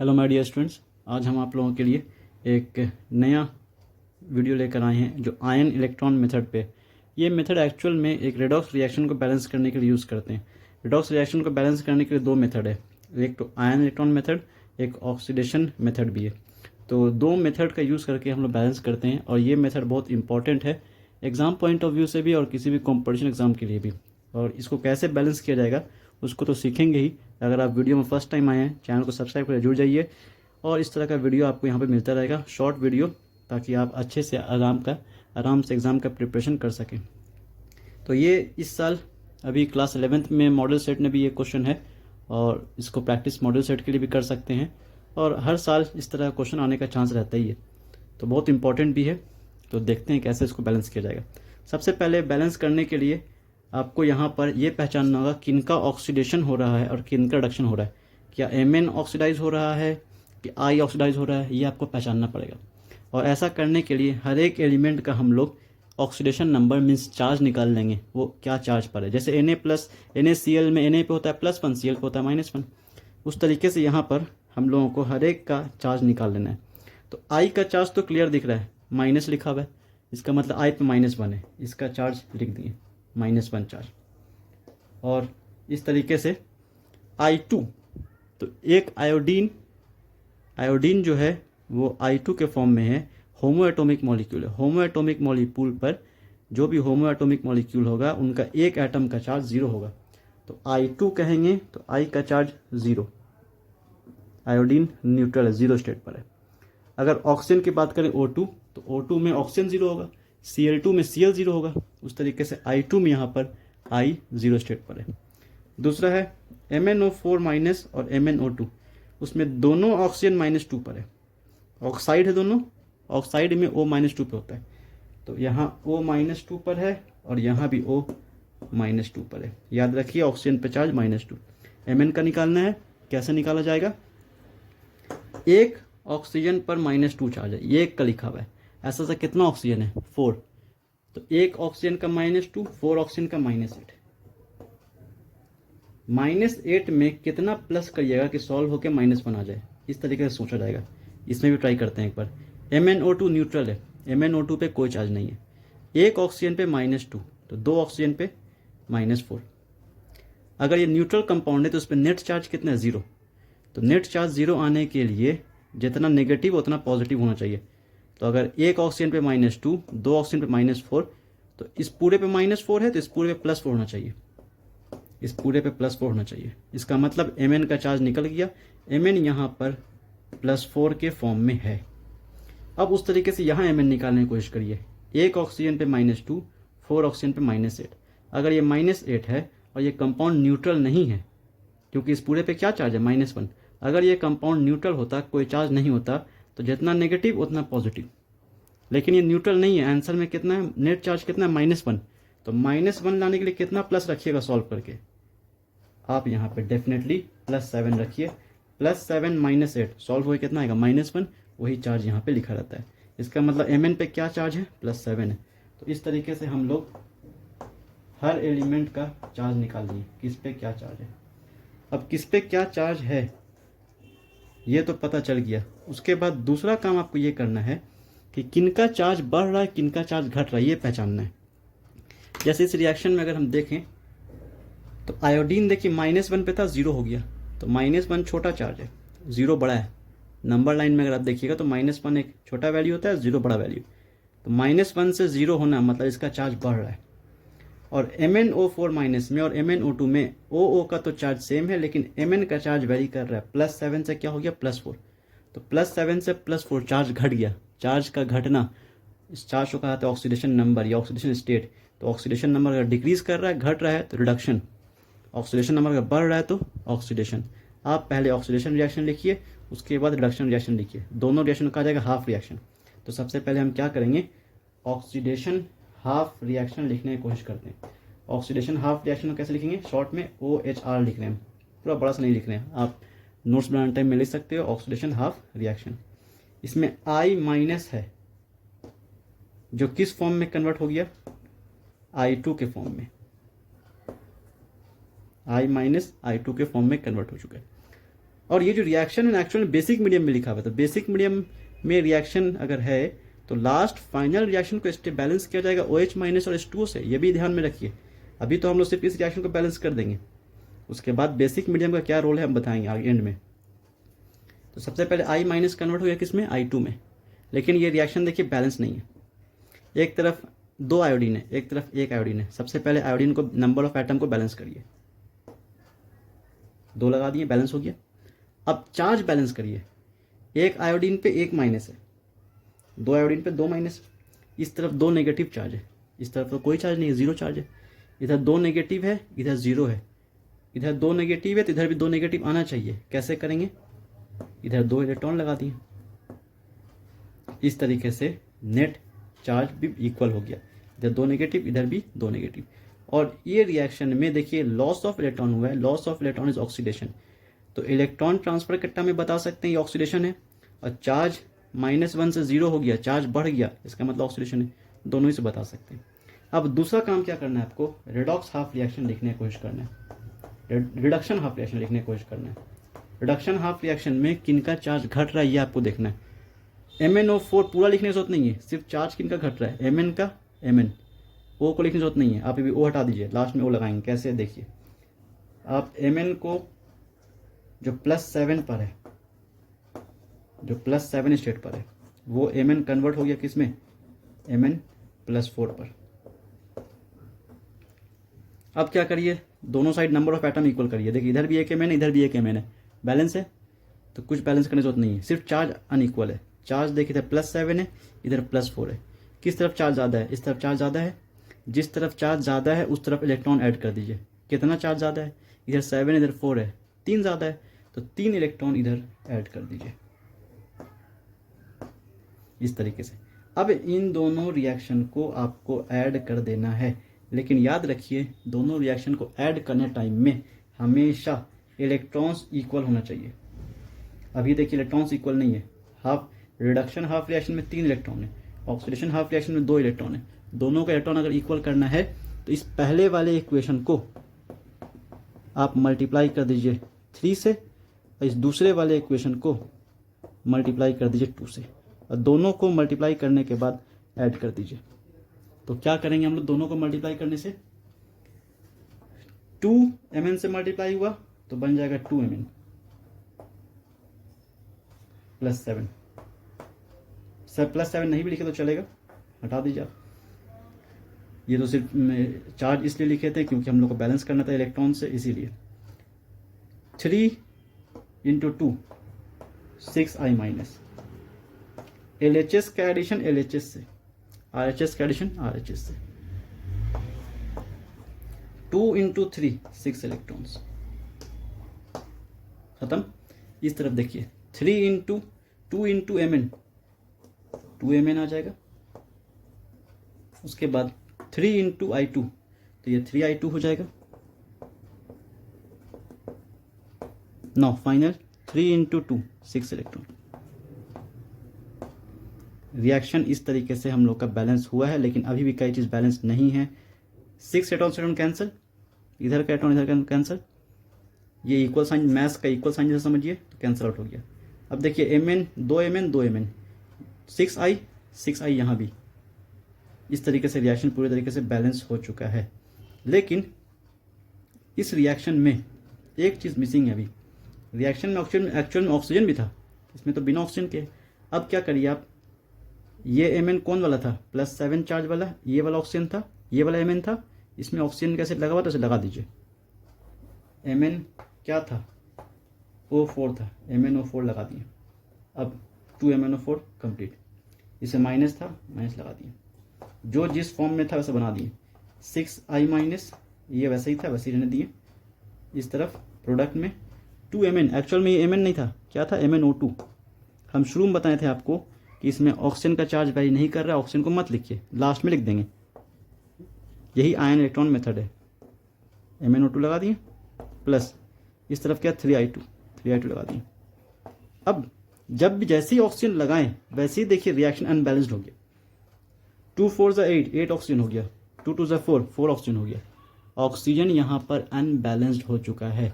Hello my dear students, आज हम आप लोगों के लिए एक नया वीडियो लेकर आए हैं जो आयन इलेक्ट्रॉन मेथड पे। ये मेथड एक्चुअल में एक रेडॉक्स रिएक्शन को बैलेंस करने के लिए यूज़ करते हैं। रेडॉक्स रिएक्शन को बैलेंस करने के लिए दो मेथड है, एक तो आयन इलेक्ट्रॉन मेथड, एक ऑक्सीडेशन मेथड भी है। तो दो मेथड का यूज़ करके हम लोग बैलेंस करते हैं और ये मेथड बहुत इंपॉर्टेंट है एग्ज़ाम पॉइंट ऑफ व्यू से भी और किसी भी कॉम्पिटिशन एग्ज़ाम के लिए भी। और इसको कैसे बैलेंस किया जाएगा उसको तो सीखेंगे ही। अगर आप वीडियो में फर्स्ट टाइम आए हैं, चैनल को सब्सक्राइब करके जुड़ जाइए और इस तरह का वीडियो आपको यहाँ पे मिलता रहेगा, शॉर्ट वीडियो, ताकि आप अच्छे से आराम से एग्ज़ाम का प्रिपरेशन कर सकें। तो ये इस साल अभी क्लास 11th में मॉडल सेट में भी ये क्वेश्चन है और इसको प्रैक्टिस मॉडल सेट के लिए भी कर सकते हैं और हर साल इस तरह का क्वेश्चन आने का चांस रहता ही है, तो बहुत इंपॉर्टेंट भी है। तो देखते हैं कैसे इसको बैलेंस किया जाएगा। सबसे पहले बैलेंस करने के लिए आपको यहाँ पर ये पहचानना होगा किनका ऑक्सीडेशन हो रहा है और किनका रिडक्शन हो रहा है। क्या Mn ऑक्सीडाइज हो रहा है कि I ऑक्सीडाइज हो रहा है, ये आपको पहचानना पड़ेगा। और ऐसा करने के लिए हर एक एलिमेंट का हम लोग ऑक्सीडेशन नंबर मीन्स चार्ज निकाल लेंगे, वो क्या चार्ज पर है। जैसे NaCl में Na पे होता है +1, Cl पे होता है -1। उस तरीके से यहाँ पर हम लोगों को हर एक का चार्ज निकाल लेना है। तो I का चार्ज तो क्लियर दिख रहा है, माइनस लिखा हुआ है, इसका मतलब I पे -1 है, इसका चार्ज लिख दिए -1 चार्ज। और इस तरीके से I2, तो एक आयोडीन जो है वो I2 के फॉर्म में है, होमो एटॉमिक मॉलिक्यूल है। होमो एटॉमिक मॉलिक्यूल पर जो भी होमो एटॉमिक मॉलिक्यूल होगा उनका एक एटम का चार्ज 0 होगा, तो I2 कहेंगे तो I का चार्ज 0। आयोडीन न्यूट्रल है, 0 स्टेट पर है। अगर ऑक्सीजन की बात करें O2, तो O2 में ऑक्सीजन 0 होगा, Cl2 में Cl 0 होगा। उस तरीके से I2 में यहाँ पर I 0 स्टेट पर है। दूसरा है MnO4 माइनस और MnO2, उसमें दोनों ऑक्सीजन -2 पर है, ऑक्साइड है दोनों, ऑक्साइड में O -2 पे होता है, तो यहाँ O -2 पर है और यहाँ भी O -2 पर है। याद रखिए ऑक्सीजन पे चार्ज -2। Mn का निकालना है, कैसे निकाला जाएगा। एक ऑक्सीजन पर -2 चार्ज है, ये एक का लिखा हुआ है। ऐसा सा कितना ऑक्सीजन है 4, तो एक ऑक्सीजन का -2, 4 ऑक्सीजन का -8। -8 में कितना प्लस करिएगा कि सॉल्व होकर -1 आ जाए, इस तरीके से सोचा जाएगा। इसमें भी ट्राई करते हैं एक बार। MnO2 न्यूट्रल है, MnO2 पे कोई चार्ज नहीं है। एक ऑक्सीजन पे -2, तो दो ऑक्सीजन पे -4। अगर ये न्यूट्रल कंपाउंड है तो उस पर नेट चार्ज कितना है 0, तो नेट चार्ज 0 आने के लिए जितना नेगेटिव उतना पॉजिटिव होना चाहिए। तो अगर एक ऑक्सीजन पे -2, दो ऑक्सीजन पे -4, तो इस पूरे पे -4 है तो इस पूरे पे +4 होना चाहिए, इस पूरे पे +4 होना चाहिए। इसका मतलब Mn का चार्ज निकल गया, Mn यहाँ पर +4 के फॉर्म में है। अब उस तरीके से यहाँ Mn निकालने की कोशिश करिए। एक ऑक्सीजन पे -2, 4 ऑक्सीजन पे -8। अगर ये -8 है और ये कंपाउंड न्यूट्रल नहीं है, क्योंकि इस पूरे पे क्या चार्ज है -1। अगर ये कंपाउंड न्यूट्रल होता, कोई चार्ज नहीं होता, तो जितना नेगेटिव उतना पॉजिटिव। लेकिन ये न्यूट्रल नहीं है, आंसर में कितना है, नेट चार्ज कितना है -1। तो -1 लाने के लिए कितना प्लस रखिएगा सॉल्व करके, आप यहाँ पे डेफिनेटली +7 रखिए। +7 -8 सॉल्व हुए कितना आएगा -1, वही चार्ज यहाँ पे लिखा रहता है। इसका मतलब Mn पे क्या चार्ज है, +7 है। तो इस तरीके से हम लोग हर एलिमेंट का चार्ज निकाल लिए, किस पे क्या चार्ज है। अब किस पे क्या चार्ज है ये तो पता चल गया। उसके बाद दूसरा काम आपको ये करना है कि किनका चार्ज बढ़ रहा है, किनका चार्ज घट रहा है, ये पहचानना है। जैसे इस रिएक्शन में अगर हम देखें तो आयोडीन देखिए -1 पे था, 0 हो गया, तो -1 छोटा चार्ज है, 0 बड़ा है। नंबर लाइन में अगर आप देखिएगा तो -1 एक छोटा वैल्यू होता है, 0 बड़ा वैल्यू। तो -1 से 0 होना मतलब इसका चार्ज बढ़ रहा है। और MnO4 माइनस में और MnO2 में OO का तो चार्ज सेम है, लेकिन Mn का चार्ज वेरी कर रहा है। +7 से क्या हो गया +4, तो +7 से +4 चार्ज घट गया। चार्ज का घटना, इस चार्ज को कहा जाता है ऑक्सीडेशन नंबर या ऑक्सीडेशन स्टेट। तो ऑक्सीडेशन नंबर अगर डिक्रीज कर रहा है, घट रहा है तो रिडक्शन, ऑक्सीडेशन नंबर अगर बढ़ रहा है तो ऑक्सीडेशन। आप पहले ऑक्सीडेशन रिएक्शन लिखिए, उसके बाद रिडक्शन रिएक्शन लिखिए, दोनों रिएक्शन कहा जाएगा हाफ रिएक्शन। तो सबसे पहले हम क्या करेंगे, ऑक्सीडेशन हाफ रिएक्शन लिखने की कोशिश करते हैं। ऑक्सीडेशन हाफ रिएक्शन को कैसे लिखेंगे, शॉर्ट में OHR लिख रहे हैं, पूरा बड़ा सा नहीं लिख रहे हैं, आप नोट्स बनाने टाइम में लिख सकते हो ऑक्सीडेशन हाफ रिएक्शन। इसमें I- है जो किस फॉर्म में कन्वर्ट हो गया, I2 के फॉर्म में, I- I2 के फॉर्म में कन्वर्ट हो चुका है। और ये जो रिएक्शन है एक्चुअली बेसिक मीडियम में लिखा हुआ है, तो बेसिक मीडियम में रिएक्शन अगर है तो लास्ट फाइनल रिएक्शन को स्टेप बैलेंस किया जाएगा OH माइनस और H2O से, ये भी ध्यान में रखिए। अभी तो हम लोग सिर्फ इस रिएक्शन को बैलेंस कर देंगे, उसके बाद बेसिक मीडियम का क्या रोल है हम बताएंगे आगे एंड में। तो सबसे पहले I माइनस कन्वर्ट हो गया किस में, I2 में, लेकिन ये रिएक्शन देखिए बैलेंस नहीं है। एक तरफ 2 आयोडीन है, एक तरफ 1 आयोडीन है। सबसे पहले आयोडीन को नंबर ऑफ एटम को बैलेंस करिए, 2 लगा दिए, बैलेंस हो गया। अब चार्ज बैलेंस करिए, 1 आयोडीन पे 1 माइनस है, 2 आयोडीन पे 2 माइनस। इस तरफ 2 नेगेटिव चार्ज है, इस तरफ तो कोई चार्ज नहीं है, 0 चार्ज है। इधर 2 नेगेटिव है, इधर 0 है। इधर 2 नेगेटिव है तो इधर भी 2 नेगेटिव आना चाहिए। कैसे करेंगे, इधर 2 इलेक्ट्रॉन लगा दिए। इस तरीके से नेट चार्ज भी इक्वल हो गया, इधर 2 नेगेटिव, इधर भी 2 नेगेटिव। और ये रिएक्शन में देखिए लॉस ऑफ इलेक्ट्रॉन हुआ है, loss of electron is oxidation. तो इलेक्ट्रॉन ट्रांसफर के टर्म में बता सकते हैं ये ऑक्सीडेशन है, और चार्ज -1 से 0 हो गया, चार्ज बढ़ गया, इसका मतलब ऑक्सीडेशन है। दोनों ही से बता सकते हैं। अब दूसरा काम क्या करना है आपको, रेडॉक्स हाफ रिएक्शन लिखने की कोशिश करना है, रिडक्शन हाफ रिएक्शन लिखने की कोशिश करना है। रिडक्शन हाफ रिएक्शन में किनका चार्ज घट रहा है ये आपको देखना है। MnO4 पूरा लिखने की जरूरत नहीं है, सिर्फ चार्ज किनका घट रहा है, Mn का, Mn। O को लिखने की जरूरत नहीं है, आप अभी O हटा दीजिए, लास्ट में O लगाएंगे। कैसे देखिए, आप Mn को जो +7 पर है, जो +7 स्टेट पर है, वो Mn कन्वर्ट हो गया किसमें, Mn+4 पर। अब क्या करिए, दोनों side number of atom equal करिए। देखिए इधर भी एक Mn है, इधर भी एक Mn है, बैलेंस है, तो कुछ बैलेंस करने की जरूरत नहीं है, सिर्फ चार्ज अनइक्वल है। चार्ज देखिए इधर +7 है, इधर +4 है। किस तरफ चार्ज ज़्यादा है, इस तरफ चार्ज ज़्यादा है। जिस तरफ चार्ज ज़्यादा है उस तरफ इलेक्ट्रॉन ऐड कर दीजिए। कितना चार्ज ज़्यादा है, इधर 7 इधर 4 है, 3 ज़्यादा है, तो 3 इलेक्ट्रॉन इधर ऐड कर दीजिए, इस तरीके से। अब इन दोनों रिएक्शन को आपको ऐड कर देना है, लेकिन याद रखिए दोनों रिएक्शन को ऐड करने टाइम में हमेशा इलेक्ट्रॉन्स इक्वल होना चाहिए। अभी देखिए इलेक्ट्रॉन्स इक्वल नहीं है। हाफ रिडक्शन हाफ रिएक्शन में 3 इलेक्ट्रॉन है, ऑक्सीडेशन हाफ रिएक्शन में 2 इलेक्ट्रॉन है। दोनों का इलेक्ट्रॉन अगर इक्वल करना है तो इस पहले वाले इक्वेशन को आप मल्टीप्लाई कर दीजिए 3 से, और इस दूसरे वाले इक्वेशन को मल्टीप्लाई कर दीजिए 2 से, और दोनों को मल्टीप्लाई करने के बाद ऐड कर दीजिए। तो क्या करेंगे हम लोग, दोनों को मल्टीप्लाई करने से 2 Mn से मल्टीप्लाई हुआ तो बन जाएगा 2 Mn +7। सर +7 नहीं भी लिखे तो चलेगा, हटा दीजिए आप। ये तो सिर्फ चार्ज इसलिए लिखे थे क्योंकि हम लोग को बैलेंस करना था इलेक्ट्रॉन से, इसीलिए। 3 × 2 6I माइनस, LHS का एडिशन LHS से, RHS का एडिशन RHS से। 2 × 3 6 इलेक्ट्रॉन्स, खत्म। इस तरफ देखिए 3 × 2 × Mn, 2 Mn आ जाएगा। उसके बाद 3 × I2, तो ये 3I2 हो जाएगा। Now final 3 × 2 6 electron. रिएक्शन इस तरीके से हम लोग का बैलेंस हुआ है, लेकिन अभी भी कई चीज़ बैलेंस नहीं है। 6 इलेक्ट्रॉन कैंसिल, इधर का इलेक्ट्रॉन इधर कैंसिल, ये इक्वल साइन, मैथ का इक्वल साइन जैसे समझिए, तो कैंसिल आउट हो गया। अब देखिए Mn 2 Mn 2 Mn 6I यहाँ भी। इस तरीके से रिएक्शन पूरे तरीके से बैलेंस हो चुका है, लेकिन इस रिएक्शन में एक चीज़ मिसिंग है। अभी रिएक्शन में एक्चुअल में ऑक्सीजन भी था, इसमें तो बिना ऑक्सीजन के। अब क्या करिए आप, ये Mn कौन वाला था, +7 चार्ज वाला, ये वाला ऑक्सीजन था, ये वाला Mn था, इसमें ऑक्सीजन कैसे लगा हुआ था, उसे लगा दीजिए। Mn क्या था, O4 था, MnO4 लगा दिए। अब 2 MnO4 कंप्लीट, इसे माइनस था, माइनस लगा दिए, जो जिस फॉर्म में था वैसे बना दिए। 6I माइनस, ये वैसे ही था वैसे ही रहने दिए। इस तरफ प्रोडक्ट में 2 Mn, एक्चुअल में ये Mn नहीं था, क्या था, MnO2। हम शुरू में बताए थे आपको कि इसमें ऑक्सीजन का चार्ज वैरी नहीं कर रहा है, ऑक्सीजन को मत लिखिए, लास्ट में लिख देंगे, यही आयन इलेक्ट्रॉन मेथड है। MnO2 लगा दिए, प्लस इस तरफ क्या 3I2 लगा दिए। अब जब भी जैसे ही ऑक्सीजन लगाएं वैसे ही देखिए रिएक्शन अनबैलेंस्ड हो गया। 2 4 8 ऑक्सीजन हो गया, 2 2 4 ऑक्सीजन हो गया। ऑक्सीजन यहाँ पर अनबैलेंस्ड हो चुका है।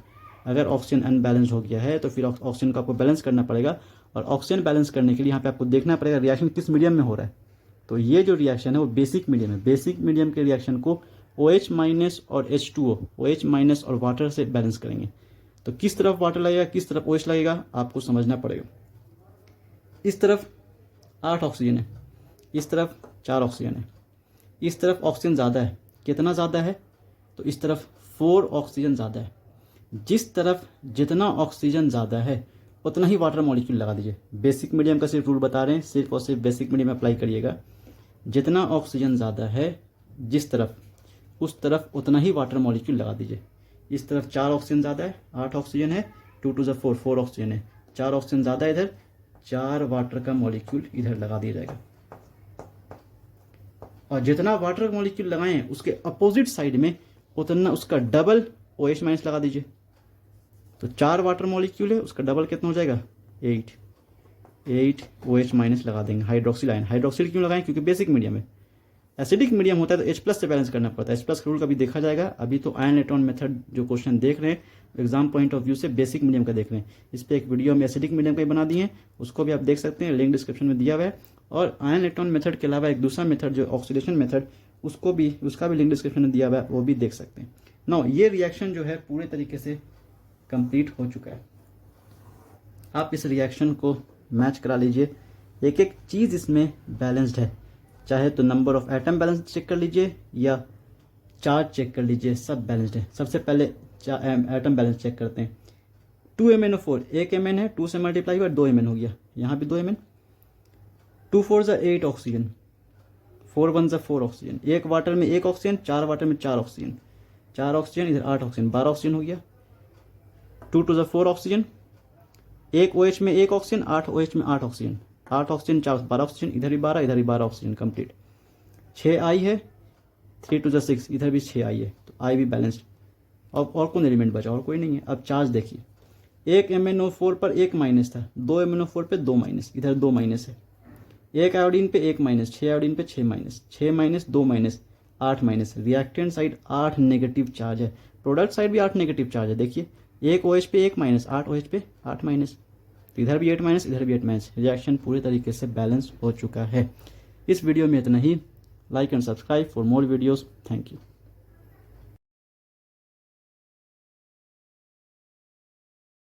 अगर ऑक्सीजन अनबैलेंस हो गया है तो फिर ऑक्सीजन को आपको बैलेंस करना पड़ेगा, और ऑक्सीजन बैलेंस करने के लिए यहाँ पे आपको देखना पड़ेगा रिएक्शन किस मीडियम में हो रहा है। तो ये जो रिएक्शन है वो बेसिक मीडियम है। बेसिक मीडियम के रिएक्शन को OH माइनस और H2O, OH माइनस और वाटर से बैलेंस करेंगे। तो किस तरफ वाटर लगेगा, किस तरफ OH लगेगा, आपको समझना पड़ेगा। इस तरफ 8 ऑक्सीजन है, इस तरफ 4 ऑक्सीजन है, इस तरफ ऑक्सीजन ज़्यादा है। कितना ज़्यादा है, तो इस तरफ 4 ऑक्सीजन ज़्यादा है। जिस तरफ जितना ऑक्सीजन ज़्यादा है उतना ही वाटर मॉलिक्यूल लगा दीजिए। बेसिक मीडियम का सिर्फ रूल बता रहे हैं, सिर्फ और सिर्फ बेसिक मीडियम अप्लाई करिएगा। जितना ऑक्सीजन ज़्यादा है जिस तरफ, उस तरफ उतना ही वाटर मॉलिक्यूल लगा दीजिए। इस तरफ 4 ऑक्सीजन ज़्यादा है, 8 ऑक्सीजन है, 2 2 4 4 ऑक्सीजन है, 4 ऑक्सीजन ज़्यादा है, इधर 4 वाटर का मॉलिक्यूल इधर लगा दिया जाएगा। और जितना वाटर मॉलिक्यूल लगाएं उसके अपोजिट साइड में उतना उसका डबल OH माइनस लगा दीजिए। तो 4 वाटर मॉलिक्यूल है, उसका डबल कितना हो जाएगा, 8 OH माइनस लगा देंगे। हाइड्रोक्सिल आयन, हाइड्रोक्सिल क्यों लगाएं, क्योंकि बेसिक मीडियम है। एसिडिक मीडियम होता है तो H+ से बैलेंस करना पड़ता है। H+ का रूल कभी देखा जाएगा। अभी तो आयन इलेक्ट्रॉन मेथड जो क्वेश्चन देख रहे हैं एग्जाम पॉइंट ऑफ व्यू से बेसिक मीडियम का देख रहे हैं। इस पर एक वीडियो में एसिडिक मीडियम का ही बना दिए हैं, उसको भी आप देख सकते हैं, लिंक डिस्क्रिप्शन में दिया हुआ है। और आयन इलेक्ट्रॉन मेथड के अलावा एक दूसरा मेथड जो ऑक्सीडेशन मेथड, उसका भी लिंक डिस्क्रिप्शन में दिया हुआ है, वो भी देख सकते हैं। नाउ ये रिएक्शन जो है पूरे तरीके से कंप्लीट हो चुका है। आप इस रिएक्शन को मैच करा लीजिए। एक एक चीज़ इसमें बैलेंस्ड है, चाहे तो number of atom balance check कर लीजिए या चार्ज चेक कर लीजिए, सब बैलेंस्ड है। सबसे पहले एटम बैलेंस चेक करते हैं। 2MnO4, 1 Mn है, 2 से मल्टीप्लाई हुआ 2 Mn हो गया, यहाँ भी 2 Mn। 2 4 8 oxygen, 4 1 4 oxygen. 1 वाटर में 1 ऑक्सीजन, 4 वाटर में 4 ऑक्सीजन, 4 ऑक्सीजन, इधर 8 ऑक्सीजन, 12 ऑक्सीजन हो गया। 2 2 4 ऑक्सीजन, 1 OH में 1 ऑक्सीजन, 8 OH में 8 ऑक्सीजन, 8 ऑक्सीजन 4 12 ऑक्सीजन, इधर भी 12, इधर भी 12 ऑक्सीजन कंप्लीट। 6 I है, 3 2 6, इधर भी 6 I है, तो I भी बैलेंस्ड। अब और कौन एलिमेंट बचा, और कोई नहीं है। अब चार्ज देखिए, 1 MnO4 पर 1 माइनस था, 2 MnO4 पे 2 माइनस, इधर 2 माइनस है। 1 आयोडीन पे 1 माइनस, 6 आयोडीन पे 6 minus, 6 minus 2 minus, 8 minus. Reactant side 8 negative charge है, प्रोडक्ट साइड भी 8 नेगेटिव चार्ज है। देखिए 1 OH पे 1 माइनस, 8 OH पे 8 माइनस, तो इधर भी 8 माइनस, इधर भी 8 माइनस। रिएक्शन पूरी तरीके से बैलेंस हो चुका है। इस वीडियो में इतना ही। Like and subscribe for more videos. Thank you.